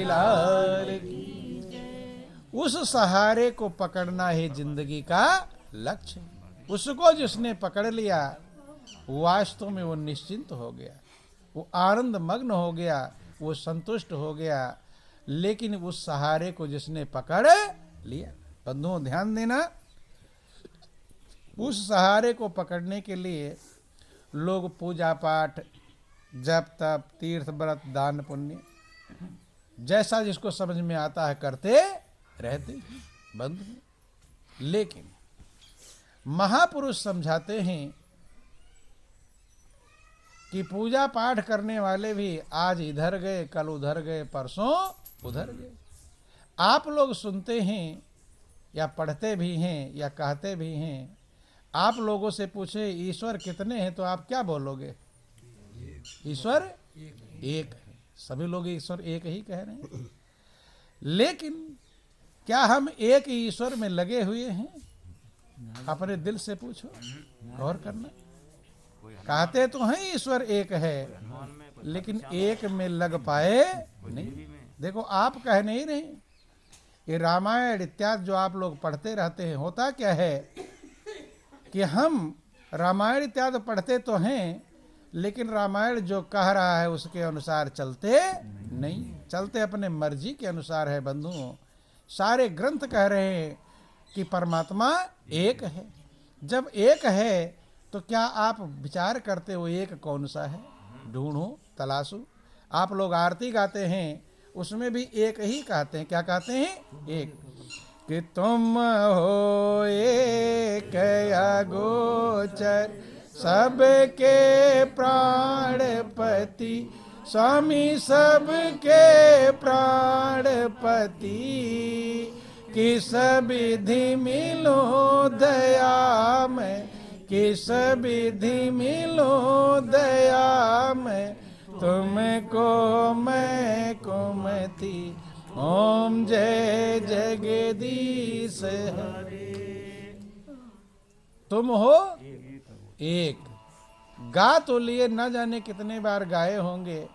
लाल की। उस सहारे को पकड़ना है जिंदगी का लक्ष्य। उसको जिसने पकड़ लिया वास्तव में वो निश्चिंत हो गया, वो आनंद मग्न हो गया, वो संतुष्ट हो गया। लेकिन उस सहारे को जिसने पकड़ लिया, बंधुओं ध्यान देना, उस सहारे को पकड़ने के लिए लोग पूजा पाठ, जप तप, तीर्थ व्रत, दान पुण्य, जैसा जिसको समझ में आता है करते रहते हैं बंधु। लेकिन महापुरुष समझाते हैं कि पूजा पाठ करने वाले भी आज इधर गए, कल उधर गए, परसों उधर गए। आप लोग सुनते हैं या पढ़ते भी हैं या कहते भी हैं, आप लोगों से पूछे ईश्वर कितने हैं तो आप क्या बोलोगे? ईश्वर एक है। सभी लोग ईश्वर एक ही कह रहे हैं। लेकिन क्या हम एक ईश्वर में लगे हुए हैं? अपने दिल से पूछो, गौर करना। कहते तो हैं ईश्वर एक है, लेकिन एक में लग पाए नहीं। देखो आप कह नहीं रहे, ये रामायण इत्यादि जो आप लोग पढ़ते रहते हैं, होता क्या है कि हम रामायण इत्यादि पढ़ते तो हैं, लेकिन रामायण जो कह रहा है उसके अनुसार चलते नहीं, चलते अपने मर्जी के अनुसार है बंधुओं। सारे ग्रंथ कह रहे हैं कि परमात्मा एक है। जब एक है तो क्या आप विचार करते हो एक कौन सा है? ढूंढो, तलाशो। आप लोग आरती गाते हैं, उसमें भी एक ही कहते हैं। क्या कहते हैं? एक। कि तुम हो एक अगोचर, सबके प्राणपति, स्वामी सबके प्राणपति, किस विधि मिलो दया में, किस विधि मिलो दया में, तुमको मैं कुमति, ओम जय जगदीश हरे। तुम हो एक। गा तो लिए न जाने कितने बार गाए होंगे,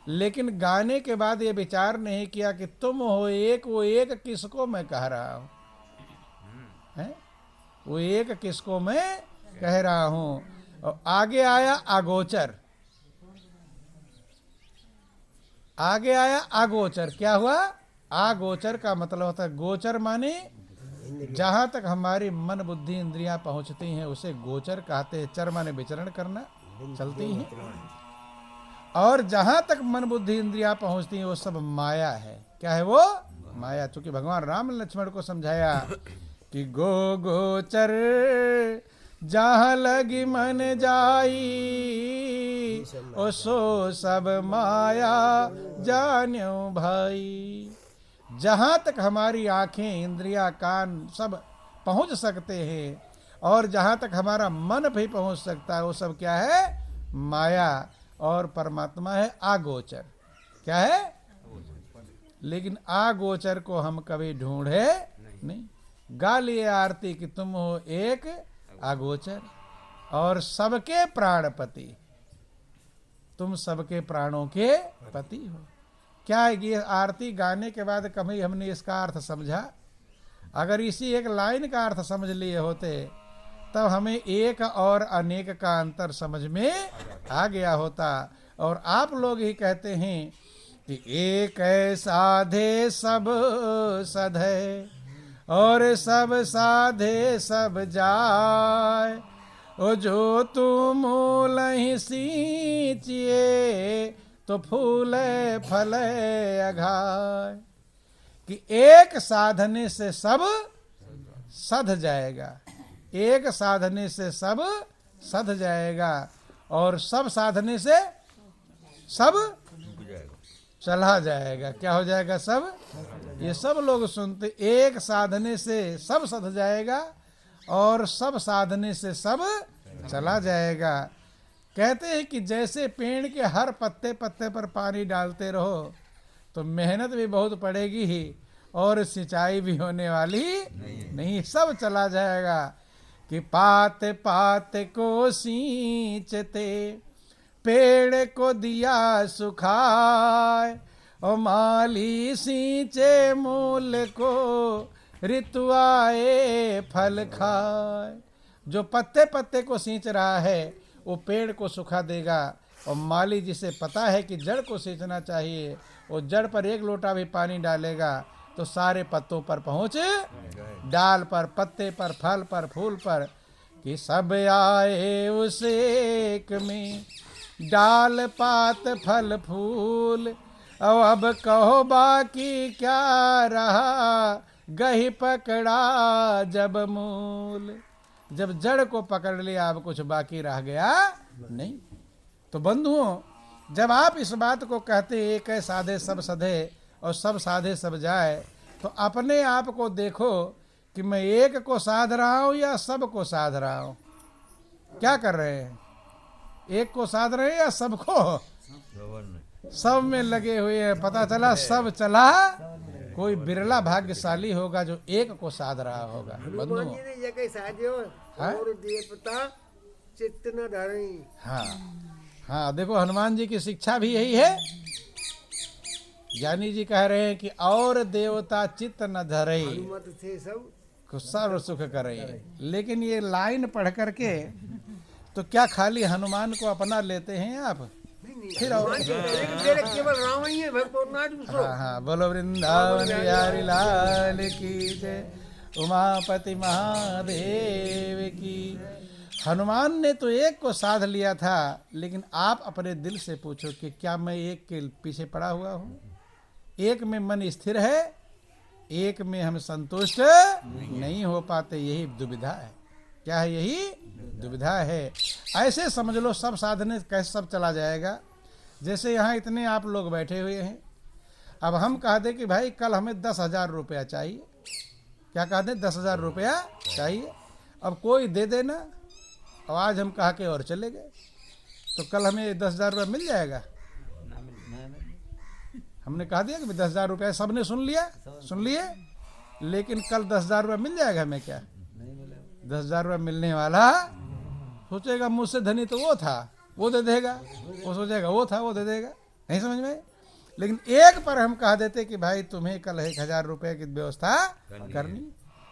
लेकिन गाने के बाद ये विचार नहीं किया कि तुम हो एक, वो एक किसको मैं कह रहा हूं है? वो एक किसको मैं कह रहा हूं। और आगे आया अगोचर, आगे आया अगोचर। क्या हुआ? अगोचर का मतलब होता है, गोचर माने जहां तक हमारी मन बुद्धि इंद्रियां पहुंचती हैं उसे गोचर कहते हैं। चर माने विचरण करना, चलती हैं। और जहां तक मन बुद्धि इंद्रियां पहुंचती हैं वो सब माया है। क्या है वो? माया। चूंकि भगवान राम लक्ष्मण को समझाया कि गो गोचर जहाँ लगी मन जाई, ओ सो सब माया जान्यो भाई। जहाँ तक हमारी आंखें, इंद्रियां, कान सब पहुंच सकते हैं और जहाँ तक हमारा मन भी पहुंच सकता है, वो सब क्या है? माया। और परमात्मा है आगोचर। क्या है? लेकिन आगोचर को हम कभी ढूंढे नहीं। गा लिए आरती कि तुम हो एक आगोचर और सबके प्राणपति, तुम सबके प्राणों के पति हो। क्या है? ये आरती गाने के बाद कभी हमने इसका अर्थ समझा? अगर इसी एक लाइन का अर्थ समझ लिए होते तब हमें एक और अनेक का अंतर समझ में आ गया होता। और आप लोग ही कहते हैं कि एक साधे सब सधे, और सब साधे सब जाय, ओ जो तुम मूल ही सींचिए तो फूले फले अघाय। कि एक साधने से सब सध जाएगा, एक साधने से सब सध जाएगा, और सब साधने से सब चला जाएगा। क्या हो जाएगा? सब। ये सब लोग सुनते, एक साधने से सब सध जाएगा और सब साधने से सब चला जाएगा। कहते हैं कि जैसे पेड़ के हर पत्ते पत्ते पर पानी डालते रहो तो मेहनत भी बहुत पड़ेगी ही और सिंचाई भी होने वाली नहीं, सब चला जाएगा। कि पात पात को सींचते, पेड़ को दिया सुखाए, और माली सींचे मूल को ऋतु आए फल खाए। जो पत्ते पत्ते को सींच रहा है वो पेड़ को सुखा देगा, और माली जिसे पता है कि जड़ को सींचना चाहिए, वो जड़ पर एक लोटा भी पानी डालेगा तो सारे पत्तों पर पहुँच, डाल पर, पत्ते पर, फल पर, फूल पर, कि सब आए उस एक में, डाल पात फल फूल। अब कहो बाकी क्या रहा, गही पकड़ा जब मूल। जब जड़ को पकड़ लिया अब कुछ बाकी रह गया नहीं। तो बंधुओं, जब आप इस बात को कहते एक है साधे सब सधे और सब साधे सब जाए, तो अपने आप को देखो कि मैं एक को साध रहा हूं या सब को साध रहा हूं। क्या कर रहे हैं? एक को साध रहे हैं या सबको? सब में लगे हुए हैं। पता चला सब चला, कोई बिरला भाग्यशाली होगा जो एक को साध रहा होगा। हनुमान जी ने जगह साधियो और देवता चित्त न धरे। हाँ हाँ, देखो हनुमान जी की शिक्षा भी यही है। ज्ञानी जी कह रहे हैं कि और देवता चित्त न धरे, हनुमत से सब सर्व सुख करे। लेकिन ये लाइन पढ़ करके तो क्या खाली हनुमान को अपना लेते हैं आप? फिर और केवल राम ही है, भगवान ना दूसरो। हाँ हाँ, बोलो वृंदावन बिहारी लाल की जय, उमापति महादेव की। हनुमान ने तो एक को साध लिया था, लेकिन आप अपने दिल से पूछो कि क्या मैं एक के पीछे पड़ा हुआ हूँ? एक में मन स्थिर है, एक में हम संतुष्ट नहीं हो पाते। यही दुविधा है। क्या है? यही दुविधा है। ऐसे समझ लो सब साधने कैसे सब चला जाएगा। जैसे यहाँ इतने आप लोग बैठे हुए हैं, अब हम कह दें कि भाई कल हमें 10,000 रुपया चाहिए। क्या कह दें? 10,000 रुपया चाहिए। अब कोई दे देना, और आज हम कहा के और चले गए, तो कल हमें 10,000 रुपया मिल जाएगा? हमने कहा दिया कि 10,000 रुपया, सबने सुन लिया, सुन लिए, लेकिन कल 10,000 रुपया मिल जाएगा हमें? क्या 10,000 रुपया मिलने वाला? सोचेगा मुझसे धनी तो वो था, वो दे देगा। वो सोचेगा वो था, वो दे देगा। नहीं समझ में? लेकिन एक पर हम कह देते कि भाई तुम्हें कल 1,000 रुपये की व्यवस्था करनी,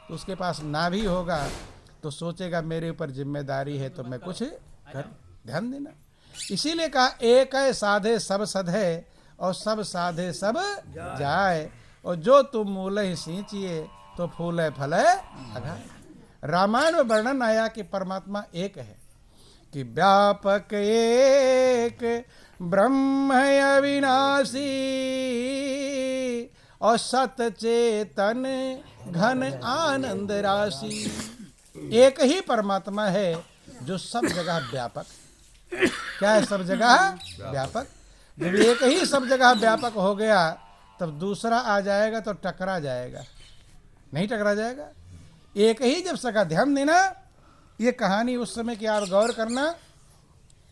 तो उसके पास ना भी होगा तो सोचेगा मेरे ऊपर जिम्मेदारी है तो मैं कुछ कर, ध्यान देना। इसीलिए कहा एक है साधे सब सधे और सब साधे सब जाए, और जो तुम मूल ही सींचिए तो फूल है फल है अघाए। रामायण में वर्णन आया कि परमात्मा एक है, कि व्यापक एक ब्रह्म अविनाशी और सत चेतन घन आनंद राशि। एक ही परमात्मा है जो सब जगह व्यापक। क्या है? सब जगह व्यापक। जब एक ही सब जगह व्यापक हो गया तब दूसरा आ जाएगा तो टकरा जाएगा, नहीं टकरा जाएगा। एक ही जब सका। ध्यान देना, ये कहानी उस समय की आप गौर करना,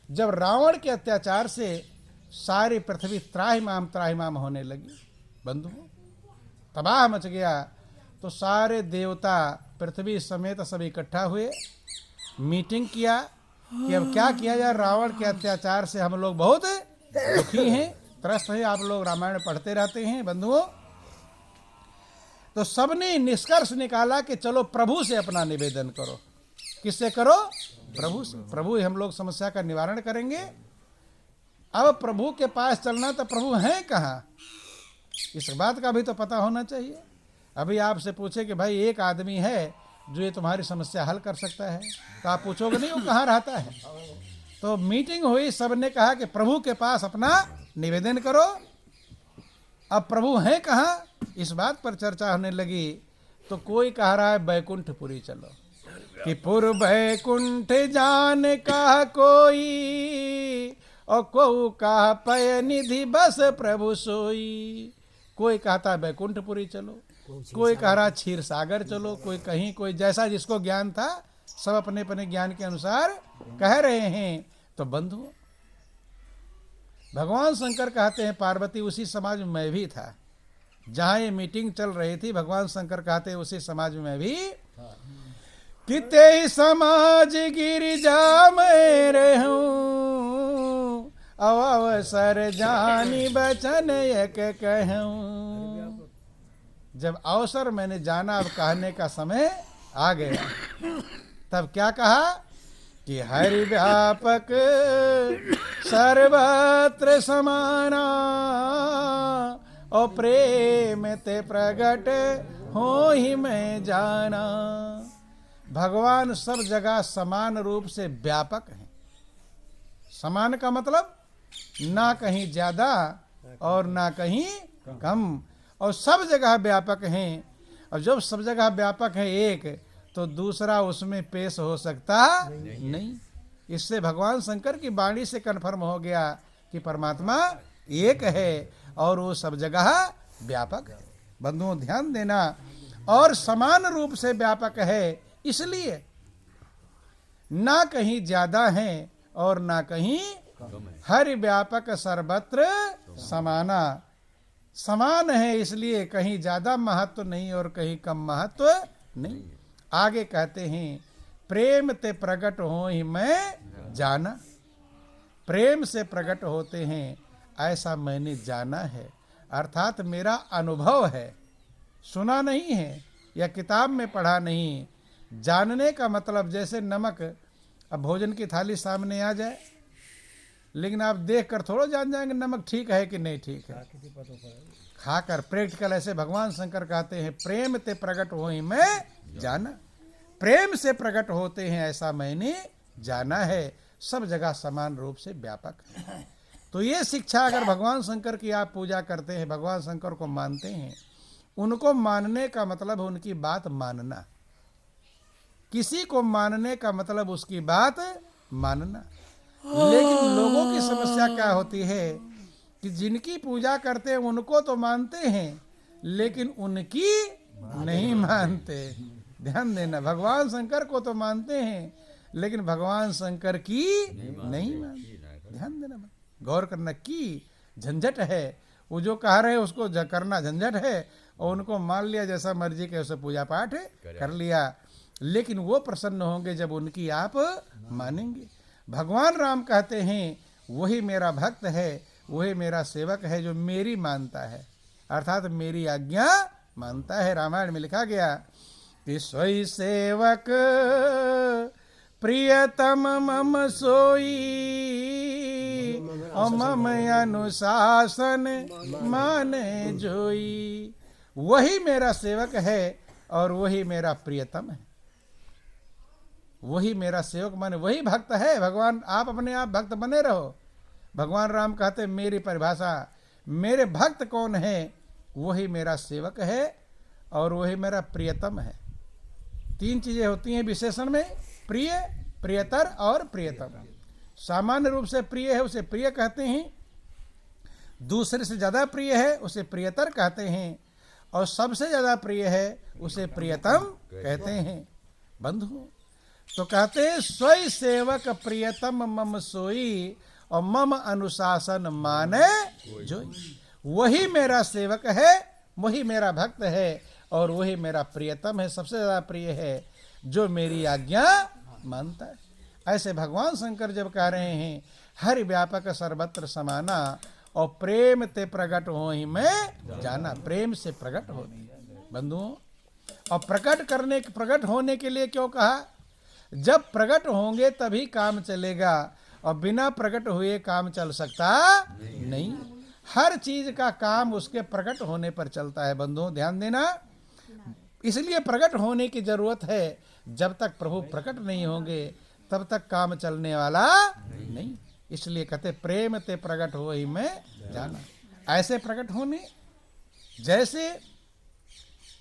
जब रावण के अत्याचार से सारी पृथ्वी त्राहिमाम होने लगी, बंधुओं तबाह मच गया, तो सारे देवता पृथ्वी समेत सब इकट्ठा हुए, मीटिंग किया कि अब क्या किया जाए। रावण के अत्याचार से हम लोग बहुत दुखी हैं, त्रस्त हैं। आप लोग रामायण पढ़ते रहते हैं बंधुओं। तो सबने निष्कर्ष निकाला कि चलो प्रभु से अपना निवेदन करो। किससे करो? प्रभु से। प्रभु ही हम लोग समस्या का निवारण करेंगे। अब प्रभु के पास चलना, तो प्रभु हैं कहाँ, इस बात का भी तो पता होना चाहिए। अभी आपसे पूछे कि भाई एक आदमी है जो ये तुम्हारी समस्या हल कर सकता है, तो आप पूछोगे नहीं वो कहाँ रहता है। तो मीटिंग हुई, सबने कहा कि प्रभु के पास अपना निवेदन करो। अब प्रभु हैं कहाँ, इस बात पर चर्चा होने लगी। तो कोई कह रहा है बैकुंठपुरी चलो, कि पुर बैकुंठ जान का कोई, और को का पय निधि बस प्रभु सोई। कोई कहता है बैकुंठपुरी चलो, कोई कह रहा क्षीर सागर चलो, कोई कहीं, कोई जैसा जिसको ज्ञान था, सब अपने अपने ज्ञान के अनुसार कह रहे हैं। तो बंधु भगवान शंकर कहते हैं पार्वती उसी समाज में मैं भी था, जहां ये मीटिंग चल रही थी। भगवान शंकर कहते हैं उसी समाज में मैं भी, किते समाज गिरिजा में रहूं, अवसर जानी बचन एक कहूं। जब अवसर मैंने जाना, अब कहने का समय आ गया, तब क्या कहा कि हरि व्यापक सर्वत्र समाना, और प्रेम ते प्रगट हो ही मैं जाना। भगवान सब जगह समान रूप से व्यापक हैं। समान का मतलब ना कहीं ज्यादा और ना कहीं कम, और सब जगह व्यापक हैं। और जब सब जगह व्यापक है एक, तो दूसरा उसमें पेश हो सकता नहीं। इससे भगवान शंकर की वाणी से कन्फर्म हो गया कि परमात्मा एक है और वो सब जगह व्यापक है। बंधुओं ध्यान देना, और समान रूप से व्यापक है, इसलिए ना कहीं ज्यादा है और ना कहीं हरि व्यापक सर्वत्र समाना। समान है इसलिए कहीं ज्यादा महत्व नहीं और कहीं कम महत्व नहीं। आगे कहते हैं प्रेम ते प्रकट हो ही मैं जाना। प्रेम से प्रकट होते हैं ऐसा मैंने जाना है, अर्थात मेरा अनुभव है, सुना नहीं है या किताब में पढ़ा नहीं। जानने का मतलब जैसे नमक, अब भोजन की थाली सामने आ जाए, लेकिन आप देख कर थोड़ा जान जाएंगे नमक ठीक है कि नहीं ठीक है, खाकर प्रैक्टिकल। ऐसे भगवान शंकर कहते हैं प्रेम ते प्रकट हो ही मैं जाना। प्रेम से प्रकट होते हैं ऐसा मैंने जाना है, सब जगह समान रूप से व्यापक है। तो ये शिक्षा अगर भगवान शंकर की आप पूजा करते हैं, भगवान शंकर को मानते हैं, उनको मानने का मतलब उनकी बात मानना। किसी को मानने का मतलब उसकी बात मानना। लेकिन लोगों की समस्या क्या होती है कि जिनकी पूजा करते हैं उनको तो मानते हैं, लेकिन उनकी नहीं मानते। ध्यान देना, भगवान शंकर को तो मानते हैं लेकिन भगवान शंकर की नहीं मानते। ध्यान देना, गौर करना, की झंझट है। वो जो कह रहे हैं उसको करना झंझट है, और उनको मान लिया जैसा मर्जी के उसे पूजा पाठ कर लिया। लेकिन वो प्रसन्न होंगे जब उनकी आप मानेंगे। भगवान राम कहते हैं वही मेरा भक्त है, वही मेरा सेवक है जो मेरी मानता है, अर्थात मेरी आज्ञा मानता है। रामायण में लिखा गया कि सोई सेवक प्रियतम मम सोई, और मम अनुशासन माने जोई। वही मेरा सेवक है और वही मेरा प्रियतम है। वही मेरा सेवक माने वही भक्त है। भगवान, आप अपने आप भक्त बने रहो। भगवान राम कहते मेरी परिभाषा, मेरे भक्त कौन है? वही मेरा सेवक है और वही मेरा प्रियतम है। तीन चीजें होती हैं विशेषण में, प्रिय, प्रियतर और प्रियतम। सामान्य रूप से प्रिय है उसे प्रिय कहते हैं, दूसरे से ज्यादा प्रिय है उसे प्रियतर कहते हैं, और सबसे ज्यादा प्रिय है उसे प्रियतम कहते हैं। बंधु तो कहते हैं स्वयं सेवक प्रियतम मम सोई, और मम अनुशासन माने जोई। वही मेरा सेवक है, वही मेरा भक्त है और वही मेरा प्रियतम है, सबसे ज्यादा प्रिय है, जो मेरी आज्ञा मानता है। ऐसे भगवान शंकर जब कह रहे हैं हरि व्यापक सर्वत्र समाना, और प्रेम ते प्रकट हो ही मैं जाना। प्रेम से प्रकट होती है बंधुओं। और प्रकट होने के लिए क्यों कहा? जब प्रकट होंगे तभी काम चलेगा, और बिना प्रकट हुए काम चल सकता नहीं। हर चीज का काम उसके प्रकट होने पर चलता है। बंधुओं ध्यान देना, इसलिए प्रकट होने की जरूरत है। जब तक प्रभु प्रकट नहीं होंगे तब तक काम चलने वाला नहीं। इसलिए कहते प्रेम ते प्रकट हो ही मैं जाना। ऐसे प्रकट होने, जैसे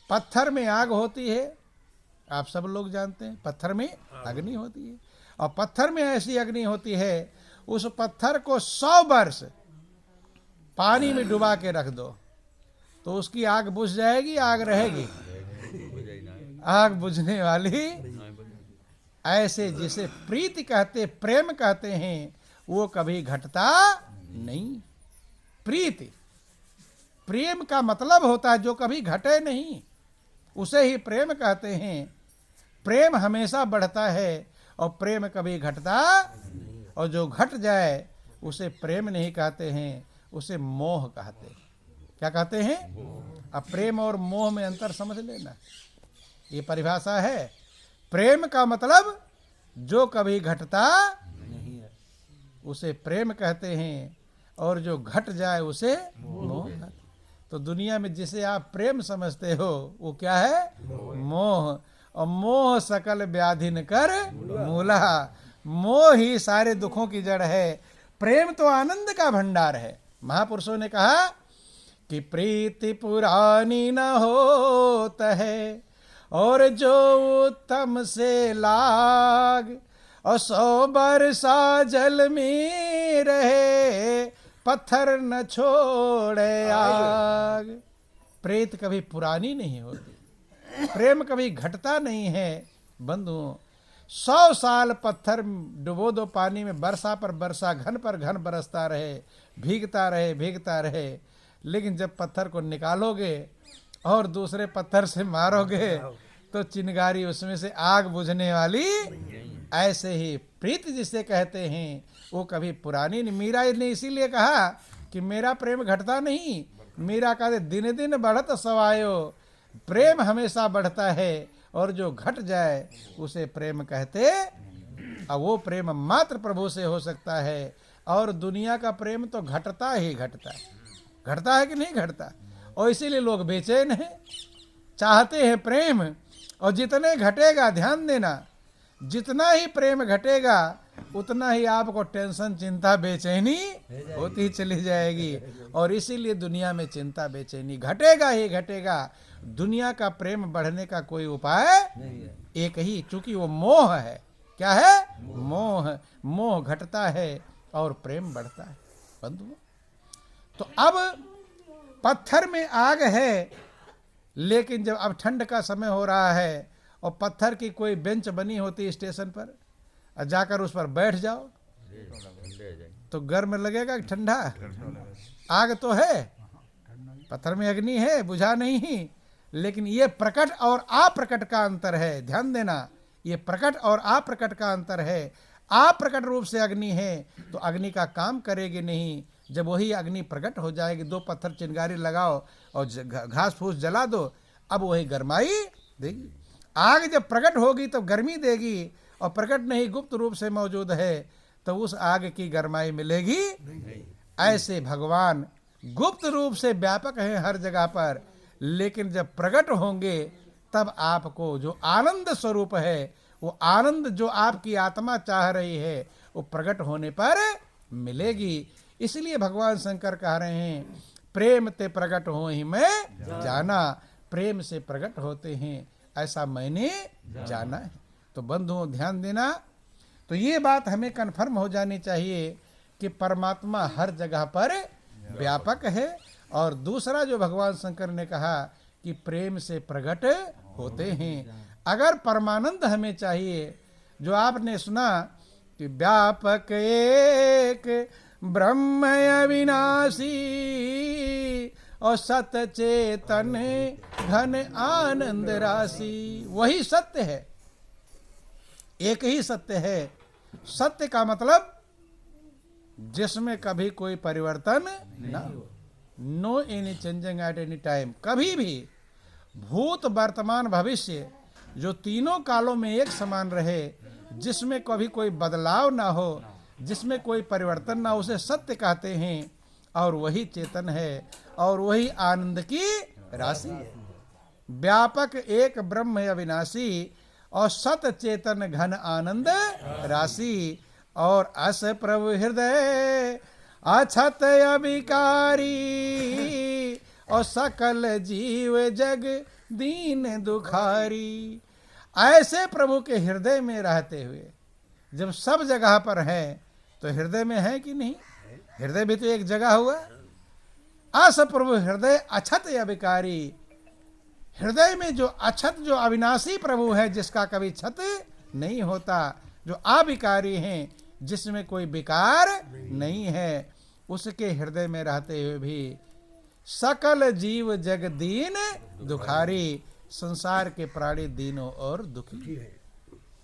पत्थर में आग होती है, आप सब लोग जानते हैं पत्थर में अग्नि होती है, और पत्थर में ऐसी अग्नि होती है, उस पत्थर को 100 वर्ष पानी में डुबा के रख दो तो उसकी आग बुझ जाएगी, आग रहेगी? आग बुझने वाली। ऐसे जिसे प्रीति कहते, प्रेम कहते हैं, वो कभी घटता नहीं। प्रीति, प्रेम का मतलब होता है जो कभी घटे नहीं, उसे ही प्रेम कहते हैं। प्रेम हमेशा बढ़ता है और प्रेम कभी घटता, और जो घट जाए उसे प्रेम नहीं कहते हैं, उसे मोह कहते हैं। क्या कहते हैं? अब प्रेम और मोह में अंतर समझ लेना। ये परिभाषा है। प्रेम का मतलब जो कभी घटता नहीं है उसे प्रेम कहते हैं, और जो घट जाए उसे मोह कहते हैं। तो दुनिया में जिसे आप प्रेम समझते हो वो क्या है? मोह। और मोह सकल व्याधिन कर मूला। मोह ही सारे दुखों की जड़ है। प्रेम तो आनंद का भंडार है। महापुरुषों ने कहा कि प्रीति पुरानी न होत है, और जो उत्तम से लाग, और 100 बरसा जल में रहे, पत्थर न छोड़े आग। प्रीत कभी पुरानी नहीं होती, प्रेम कभी घटता नहीं है। बंधुओं, 100 साल पत्थर डुबो दो पानी में, वर्षा पर वर्षा, घन पर घन बरसता रहे, भीगता रहे भीगता रहे, लेकिन जब पत्थर को निकालोगे और दूसरे पत्थर से मारोगे तो चिंगारी उसमें से आग बुझने वाली। ऐसे ही प्रीत जिसे कहते हैं वो कभी पुरानी नहीं। मीरा ने इसीलिए कहा कि मेरा प्रेम घटता नहीं। मीरा कहते दिन दिन बढ़त सवायो, प्रेम हमेशा बढ़ता है, और जो घट जाए उसे प्रेम कहते। अब वो प्रेम मात्र प्रभु से हो सकता है, और दुनिया का प्रेम तो घटता ही घटता है। घटता है कि नहीं घटता? और इसीलिए लोग बेचैन हैं, चाहते हैं प्रेम। और जितने घटेगा, ध्यान देना, जितना ही प्रेम घटेगा उतना ही आपको टेंशन, चिंता, बेचैनी होती चली जाएगी। और इसीलिए दुनिया में चिंता बेचैनी घटेगा ही घटेगा। दुनिया का प्रेम बढ़ने का कोई उपाय नहीं है। एक ही, चूंकि वो मोह है। क्या है? मोह। मोह घटता है और प्रेम बढ़ता है। बंधुओं, तो अब पत्थर में आग है, लेकिन जब अब ठंड का समय हो रहा है और पत्थर की कोई बेंच बनी होती स्टेशन पर, और जाकर उस पर बैठ जाओ तो गर्म लगेगा कि ठंडा? आग तो है, पत्थर में अग्नि है, बुझा नहीं। लेकिन ये प्रकट और अप्रकट का अंतर है। ध्यान देना, ये प्रकट और अप्रकट का अंतर है। अप्रकट रूप से अग्नि है तो अग्नि का काम करेगी नहीं। जब वही अग्नि प्रकट हो जाएगी, 2 पत्थर चिंगारी लगाओ और घास फूस जला दो, अब वही गरमाई देगी। आग जब प्रकट होगी तो गर्मी देगी, और प्रकट नहीं गुप्त रूप से मौजूद है तो उस आग की गरमाई मिलेगी नहीं। ऐसे भगवान गुप्त रूप से व्यापक हैं हर जगह पर, लेकिन जब प्रकट होंगे तब आपको जो आनंद स्वरूप है, वो आनंद जो आपकी आत्मा चाह रही है, वो प्रकट होने पर मिलेगी। इसलिए भगवान शंकर कह रहे हैं, प्रेम ते प्रकट हो ही मैं जाना। प्रेम से प्रकट होते हैं ऐसा मैंने जाना है। तो बंधुओं ध्यान देना, तो ये बात हमें कन्फर्म हो जानी चाहिए कि परमात्मा हर जगह पर व्यापक है। और दूसरा जो भगवान शंकर ने कहा कि प्रेम से प्रकट होते हैं। अगर परमानंद हमें चाहिए, जो आपने सुना कि व्यापक एक ब्रह्म अविनाशी, और सत चेतन घन आनंद राशि, वही सत्य है। एक ही सत्य है। सत्य का मतलब जिसमें कभी कोई परिवर्तन ना हो, no any changing at any time. कभी भी भूत, वर्तमान, भविष्य, जो तीनों कालों में एक समान रहे, जिसमें कभी कोई बदलाव ना हो, जिसमें कोई परिवर्तन ना, उसे सत्य कहते हैं। और वही चेतन है, और वही आनंद की राशि है। व्यापक एक ब्रह्म अविनाशी, और सत चेतन घन आनंद राशि, और अस प्रभु हृदय अछत अभिकारी, और सकल जीव जग दीन दुखारी। ऐसे प्रभु के हृदय में रहते हुए जब सब जगह पर है, तो हृदय में है कि नहीं? हृदय भी तो एक जगह हुआ। अस प्रभु हृदय अछत अभिकारी, हृदय में जो अछत, जो अविनाशी प्रभु है, जिसका कभी छत नहीं होता, जो अविकारी हैं, जिसमें कोई विकार नहीं है, उसके हृदय में रहते हुए भी सकल जीव जग दीन दुखारी, संसार के प्राणी दीनों और दुखी है।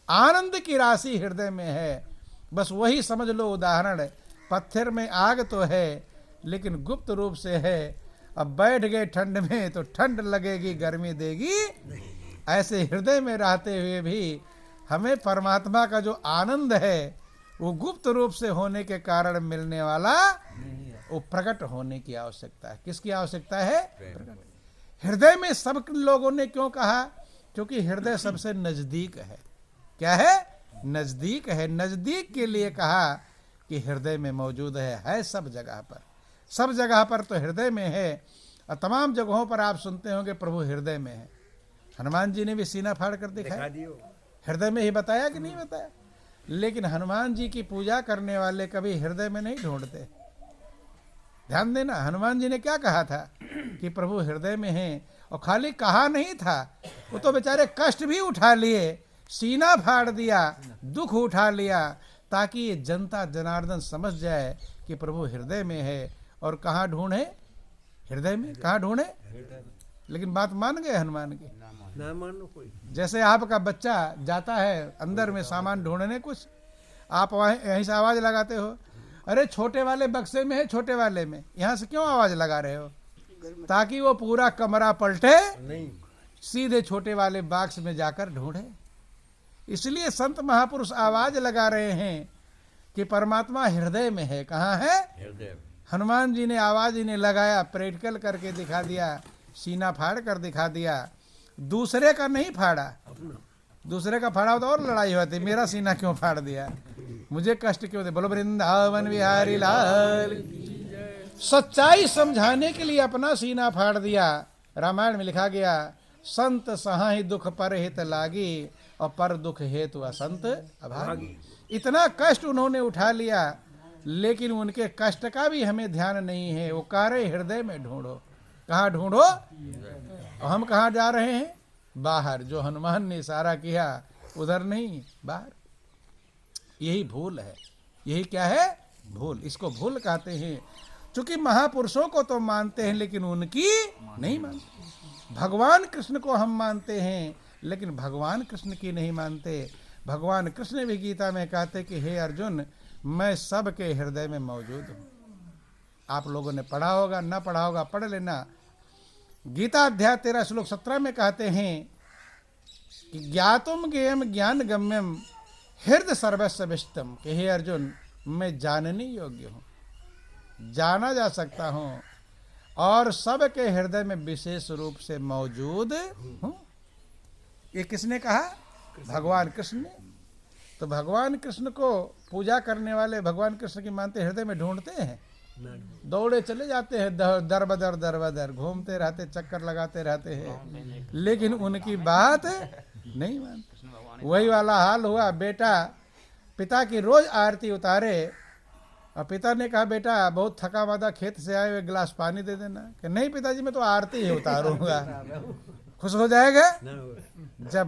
आनंद की राशि हृदय में है। बस वही समझ लो उदाहरण पत्थर में आग तो है लेकिन गुप्त रूप से है। अब बैठ गए ठंड में तो ठंड लगेगी, गर्मी देगी। ऐसे हृदय में रहते हुए भी हमें परमात्मा का जो आनंद है वो गुप्त रूप से होने के कारण मिलने वाला, वो प्रकट होने की आवश्यकता है। किसकी आवश्यकता है? प्रकट। हृदय में सब लोगों ने क्यों कहा? क्योंकि हृदय सबसे नजदीक है। क्या है? नजदीक है। नजदीक के लिए कहा कि हृदय में मौजूद है सब जगह पर। सब जगह पर तो हृदय में है। और तमाम जगहों पर आप सुनते होंगे प्रभु हृदय में है। हनुमान जी ने भी सीना फाड़ कर दिखाया, हृदय में ही बताया कि नहीं बताया। लेकिन हनुमान जी की पूजा करने वाले कभी हृदय में नहीं ढूंढते। ध्यान देना, हनुमान जी ने क्या कहा था कि प्रभु हृदय में हैं। और खाली कहा नहीं था, वो तो बेचारे कष्ट भी उठा लिए, सीना फाड़ दिया, दुख उठा लिया, ताकि ये जनता जनार्दन समझ जाए कि प्रभु हृदय में है। और कहाँ ढूंढे? हृदय में। कहाँ ढूंढे? लेकिन बात मान गए हनुमान की? ना मानो कोई। जैसे आपका बच्चा जाता है अंदर में सामान ढूंढने, कुछ आप यहीं से आवाज लगाते हो, अरे छोटे वाले बक्से में है, छोटे वाले में। यहाँ से क्यों आवाज लगा रहे हो? ताकि वो पूरा कमरा पलटे नहीं, सीधे छोटे वाले बॉक्स में जाकर ढूंढे। इसलिए संत महापुरुष आवाज लगा रहे हैं कि परमात्मा हृदय में है। कहाँ है? हृदय। हनुमान जी ने आवाज इन्हें लगाया, प्रैक्टिकल करके दिखा दिया, सीना फाड़ कर दिखा दिया। दूसरे का नहीं फाड़ा, दूसरे का फाड़ा तो और लड़ाई होती, मेरा सीना क्यों फाड़ दिया, मुझे कष्ट क्यों दे। बोलो वृंदावन बिहारी लाल। सच्चाई समझाने के लिए अपना सीना फाड़ दिया। रामायण में लिखा गया, संत सहाय दुख पर हित लागी और पर दुख हेतु असंत अभागी। इतना कष्ट उन्होंने उठा लिया, लेकिन उनके कष्ट का भी हमें ध्यान नहीं है। वो कह रहे हृदय में ढूंढो। कहाँ ढूंढो? और हम कहाँ जा रहे हैं? बाहर। जो हनुमान ने इशारा किया उधर नहीं, बाहर। यही भूल है। यही क्या है? भूल। इसको भूल कहते हैं। क्योंकि महापुरुषों को तो मानते हैं लेकिन उनकी नहीं मानते। भगवान कृष्ण को हम मानते हैं लेकिन भगवान कृष्ण की नहीं मानते। भगवान कृष्ण भी गीता में कहते कि हे अर्जुन, मैं सबके हृदय में मौजूद हूँ। आप लोगों ने पढ़ा होगा, ना पढ़ा होगा, पढ़ लेना। गीता अध्याय 13 श्लोक 17 में कहते हैं कि ज्ञातुम ज्ञेयम ज्ञान गम्यम हृदय सर्वस्व विष्टम, कि हे अर्जुन, मैं जानने योग्य हूँ, जाना जा सकता हूँ और सबके हृदय में विशेष रूप से मौजूद हूँ। ये किसने कहा? भगवान कृष्ण ने। तो भगवान कृष्ण को पूजा करने वाले भगवान कृष्ण की मानते हृदय में ढूंढते हैं, दौड़े चले जाते हैं, दर बदर घूमते रहते, चक्कर लगाते रहते हैं, लेकिन उनकी बात नहीं मानते। वही वाला हाल हुआ। बेटा पिता की रोज आरती उतारे और पिता ने कहा, बेटा बहुत थका मादा खेत से आए हुए, गिलास पानी दे देना। कि नहीं पिताजी, मैं तो आरती ही उतारूंगा। खुश हो जाएगा? जब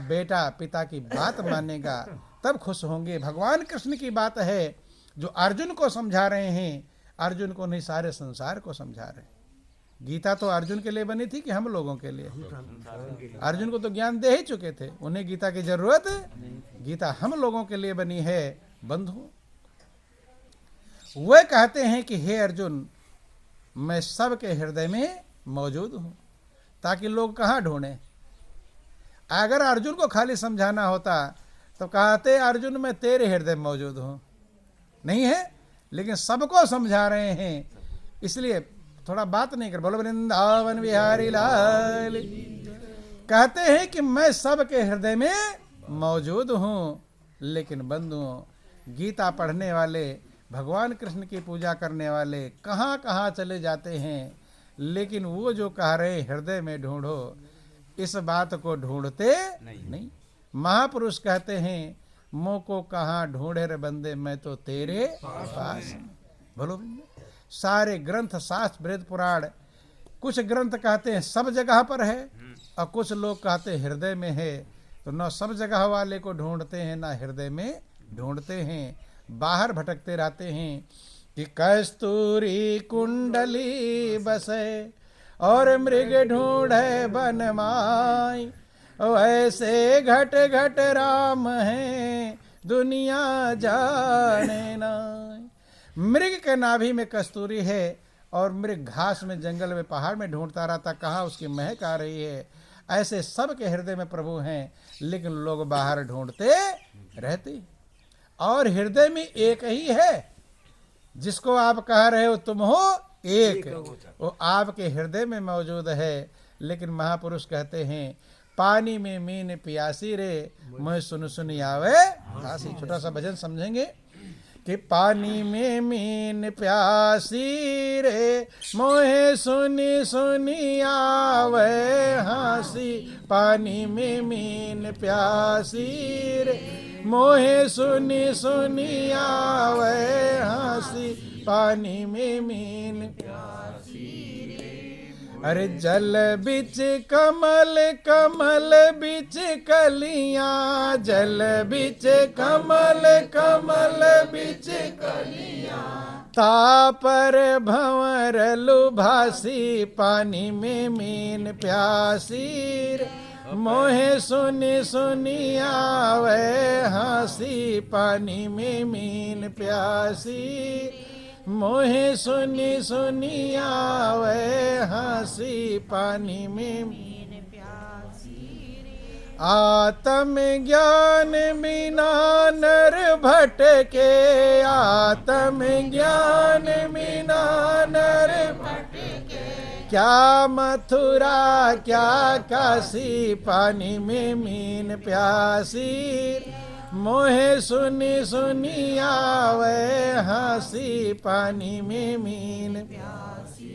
बेटा पिता की बात मानेगा तब खुश होंगे। भगवान कृष्ण की बात है जो अर्जुन को समझा रहे हैं। अर्जुन को नहीं, सारे संसार को समझा रहे हैं। गीता तो अर्जुन के लिए बनी थी कि हम लोगों के लिए? अर्जुन को तो ज्ञान दे ही चुके थे, उन्हें गीता की जरूरत। गीता हम लोगों के लिए बनी है। बंधु वे कहते हैं कि हे अर्जुन, मैं सबके हृदय में मौजूद हूं। ताकि लोग कहाँ ढूंढें? अगर अर्जुन को खाली समझाना होता तो कहते अर्जुन मैं तेरे हृदय में मौजूद हूं। नहीं है, लेकिन सबको समझा रहे हैं, इसलिए थोड़ा बात नहीं कर। बोलो वृंदावन बिहारी लाल। कहते हैं कि मैं सबके हृदय में मौजूद हूं। लेकिन बंधुओं, गीता पढ़ने वाले, भगवान कृष्ण की पूजा करने वाले कहाँ कहाँ चले जाते हैं, लेकिन वो जो कह रहे हृदय में ढूंढो, इस बात को ढूंढते नहीं। महापुरुष कहते हैं, मोह को कहाँ ढूंढे रे बंदे, मैं तो तेरे पास। बोलो, सारे ग्रंथ, शास्त्र, वेद, पुराण, कुछ ग्रंथ कहते हैं सब जगह पर है और कुछ लोग कहते हैं हृदय में है। तो न सब जगह वाले को ढूंढते हैं, ना हृदय में ढूंढते हैं, बाहर भटकते रहते हैं। कि कस्तूरी कुंडली बसे और मृग ढूंढे बन माई, वैसे घट घट राम है दुनिया जाने ना। मृग के नाभि में कस्तूरी है और मृग घास में, जंगल में, पहाड़ में ढूंढता रहता कहाँ उसकी महक आ रही है। ऐसे सब के हृदय में प्रभु हैं, लेकिन लोग बाहर ढूंढते रहते। और हृदय में एक ही है, जिसको आप कह रहे हो तुम हो एक, वो आपके हृदय में मौजूद है। लेकिन महापुरुष कहते हैं पानी में मीन प्यासी रे, मैं सुन सुन आवे हासी। छोटा सा भजन समझेंगे कि पानी में मीन प्यासी रे, मोहे सुनी सुनी आवे हंसी। पानी में मीन प्यासी रे, मोहे सुनी सुनी आवे हंसी। पानी में मीन प्यासी रे, अरे जल बिच कमल, कमल बिच कलियां, जल बिच कमल, कमल बिच कलियां, तापर भंवर लुभासी। पानी में मीन प्यासी रे, मोहे सुनी सुनी आवे हंसी। पानी में मीन प्यासी, मोहे सुनी सुनी आवे हंसी। पानी में मीन प्यासी रे, आत्म ज्ञान बिना नर भटके। आत्म ज्ञान बिना नर भटके, क्या मथुरा क्या काशी। पानी में मीन प्यासी, मोहे सुनी सुनी आवे हंसी। पानी में मीन प्यासी,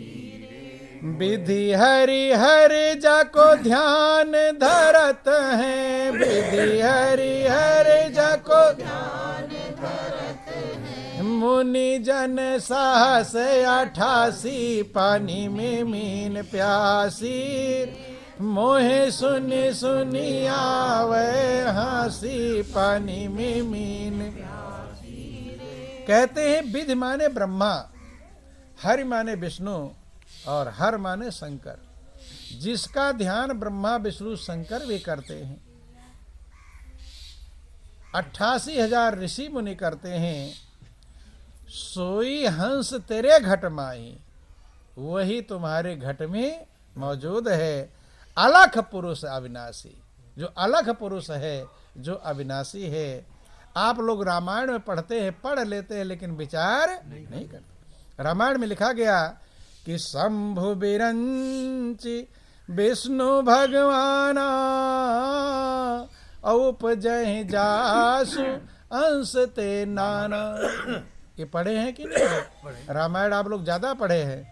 विधि हरि हरि जाको ध्यान धरत हैं। विधि हरि हरि जाको ध्यान धरत हैं, मुनि जन साहस 88। पानी में मीन प्यासी, मोहे सुनी सुनी आवे हंसी। पानी में मीन प्यासी। कहते हैं विधि माने ब्रह्मा, हरि माने विष्णु और हर माने शंकर। जिसका ध्यान ब्रह्मा विष्णु शंकर भी करते हैं, 88,000 ऋषि मुनि करते हैं। सोई हंस तेरे घट माही, वही तुम्हारे घट में मौजूद है। अलख पुरुष अविनाशी, जो अलख पुरुष है, जो अविनाशी है। आप लोग रामायण में पढ़ते हैं, पढ़ लेते हैं, लेकिन विचार नहीं करते। रामायण में लिखा गया कि शंभु बिरंची विष्णु भगवाना, औपजहि जासु अंश ते नाना। ये पढ़े हैं कि नहीं? रामायण आप लोग ज्यादा पढ़े हैं,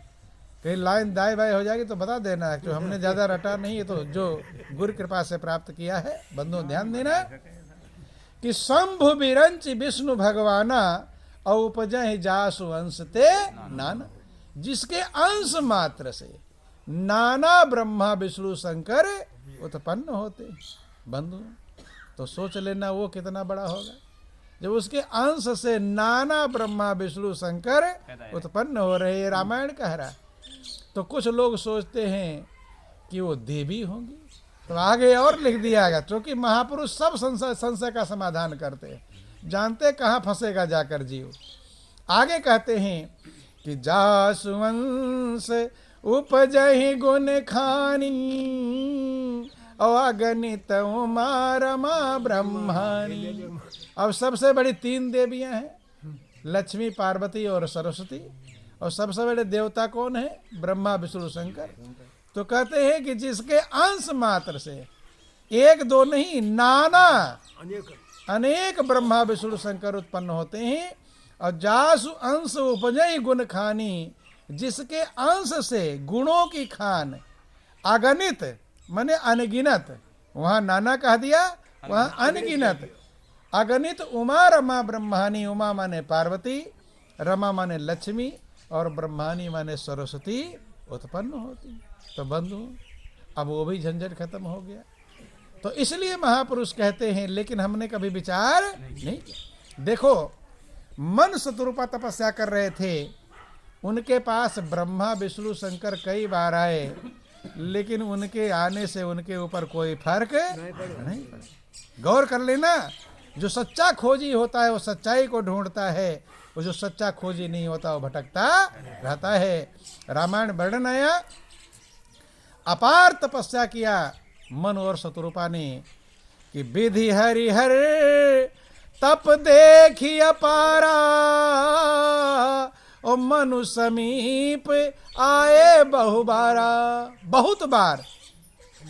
कहीं लाइन दाएं बाएं हो जाएगी तो बता देना, जो हमने ज्यादा रटा नहीं है, तो जो गुरु कृपा से प्राप्त किया है। बंधु ध्यान देना कि शंभु बिरंच विष्णु भगवाना, औपजहि जासु अंश ते नाना। जिसके अंश मात्र से नाना ब्रह्मा विष्णु शंकर उत्पन्न होते। बंधु तो सोच लेना वो कितना बड़ा होगा, जब उसके अंश से नाना ब्रह्मा विष्णु शंकर उत्पन्न हो रहे हैं। रामायण कह रहा। तो कुछ लोग सोचते हैं कि वो देवी होंगी, तो आगे और लिख दिया गया, क्योंकि महापुरुष सब संशय का समाधान करते हैं, जानते कहाँ फंसेगा जाकर जीव। आगे कहते हैं कि जासुवंश उपजहि गुण खानी, अगणित उमा रमा ब्रह्माणी। अब सबसे बड़ी 3 देवियां हैं, लक्ष्मी, पार्वती और सरस्वती। और सबसे बड़े देवता कौन है? ब्रह्मा विष्णु शंकर। तो कहते हैं कि जिसके अंश मात्र से, एक दो नहीं, नाना अनेक ब्रह्मा विष्णु शंकर उत्पन्न होते हैं। और जासु अंश उपजहि गुण खानी, जिसके अंश से गुणों की खान, अगणित माने अनगिनत, वहां नाना कह दिया, वहां अनगिनत। अगणित उमा रमा ब्रह्मानी, उमा माने पार्वती, रमा माने लक्ष्मी और ब्रह्मानी माने सरस्वती उत्पन्न होती। तो बंधु अब वो भी झंझट खत्म हो गया। तो इसलिए महापुरुष कहते हैं, लेकिन हमने कभी विचार नहीं किया। देखो, मन शत्रुपा तपस्या कर रहे थे, उनके पास ब्रह्मा विष्णु शंकर कई बार आए, लेकिन उनके आने से उनके ऊपर कोई फर्क नहीं पड़ा। गौर कर लेना, जो सच्चा खोजी होता है वो सच्चाई को ढूंढता है, वो जो सच्चा खोजी नहीं होता वो भटकता रहता है। रामायण वर्णन आया, अपार तपस्या किया मनु और शत्रुपा ने कि विधि हरिहर तप देखी अपारा, और मनु समीप आए बहुबारा। बहुत बार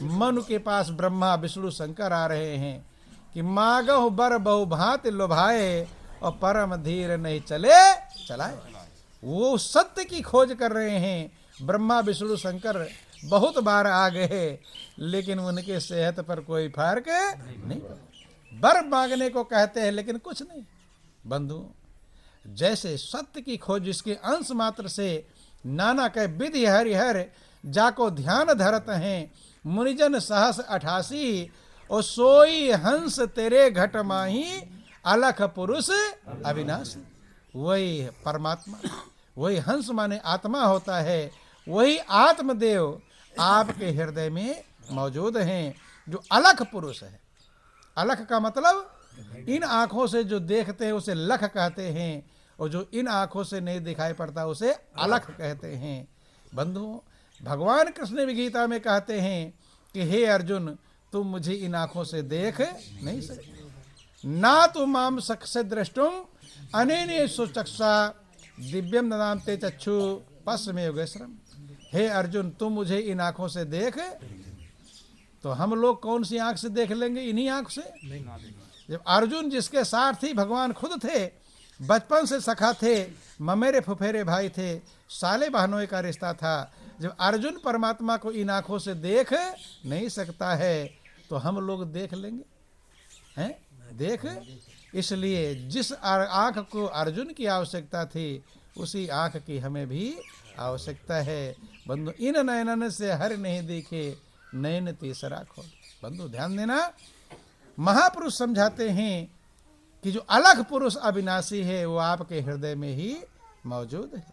मनु के पास ब्रह्मा विष्णु शंकर आ रहे हैं कि मागहु बर बहु भांति लुभाए, और परम धीर नहीं चलाए। वो सत्य की खोज कर रहे हैं। ब्रह्मा विष्णु शंकर बहुत बार आ गए, लेकिन उनके सेहत पर कोई फर्क नहीं। बर मांगने को कहते हैं लेकिन कुछ नहीं। बंधु, जैसे सत्य की खोज जिसके अंश मात्र से नाना कह विधि हरिहर जाको ध्यान धरत हैं, मुनिजन सहस 88, और सोई हंस तेरे घट माही, अलख पुरुष अविनाशी। वही परमात्मा, वही हंस माने आत्मा होता है, वही आत्मदेव आपके हृदय में मौजूद हैं, जो अलख पुरुष है। अलख का मतलब इन आंखों से जो देखते हैं उसे लख कहते हैं, और जो इन आंखों से नहीं दिखाई पड़ता उसे अलख कहते हैं। बंधुओं, भगवान कृष्ण भी गीता में कहते हैं कि हे अर्जुन, तुम मुझे इन आंखों से देख नहीं सकते, ना तो माम सक्से द्रष्टुम अनेने सुचक्षा दिव्यम ददामते चक्षु पश्चिमे योगेश्वरम। हे अर्जुन, तुम मुझे इन आंखों से देख, तो हम लोग कौन सी आंख से देख लेंगे? इन्हीं आंख से। जब अर्जुन जिसके सारथी भगवान खुद थे, बचपन से सखा थे, ममेरे फुफेरे भाई थे, साले बहनों का रिश्ता था, जब अर्जुन परमात्मा को इन आंखों से देख नहीं सकता है, तो हम लोग देख लेंगे हैं? देख, इसलिए जिस आंख को अर्जुन की आवश्यकता थी उसी आंख की हमें भी आवश्यकता है। बंधु, इन नयनन से हर नहीं देखे, नयन तीसरा खोल। बंधु ध्यान देना, महापुरुष समझाते हैं कि जो अलग पुरुष अविनाशी है वो आपके हृदय में ही मौजूद है,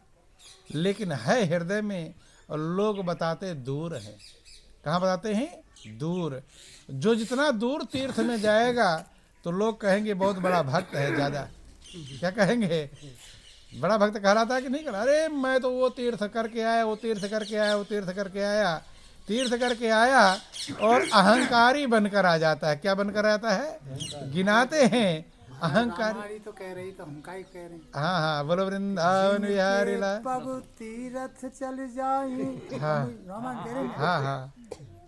लेकिन है हृदय में, और लोग बताते दूर है। कहाँ बताते हैं? दूर। जो जितना दूर तीर्थ में जाएगा तो लोग कहेंगे बहुत बड़ा भक्त है, ज्यादा क्या कहेंगे? बड़ा भक्त कहलाता है कि नहीं कहलाता? अरे मैं तो वो तीर्थ करके आया, वो तीर्थ करके आया, वो तीर्थ करके आया, तीर्थ करके आया, और अहंकारी बनकर आ जाता है। क्या बनकर आता है? गिनाते हैं अहंकारी। तो कह रही तो हम का ही कह रहे हैं। हाँ हाँ, बोलो वृंदावन विहारी लाल। प्रभु तीर्थ चल जाई। हाँ रामायण कह रहे हैं। हाँ हाँ,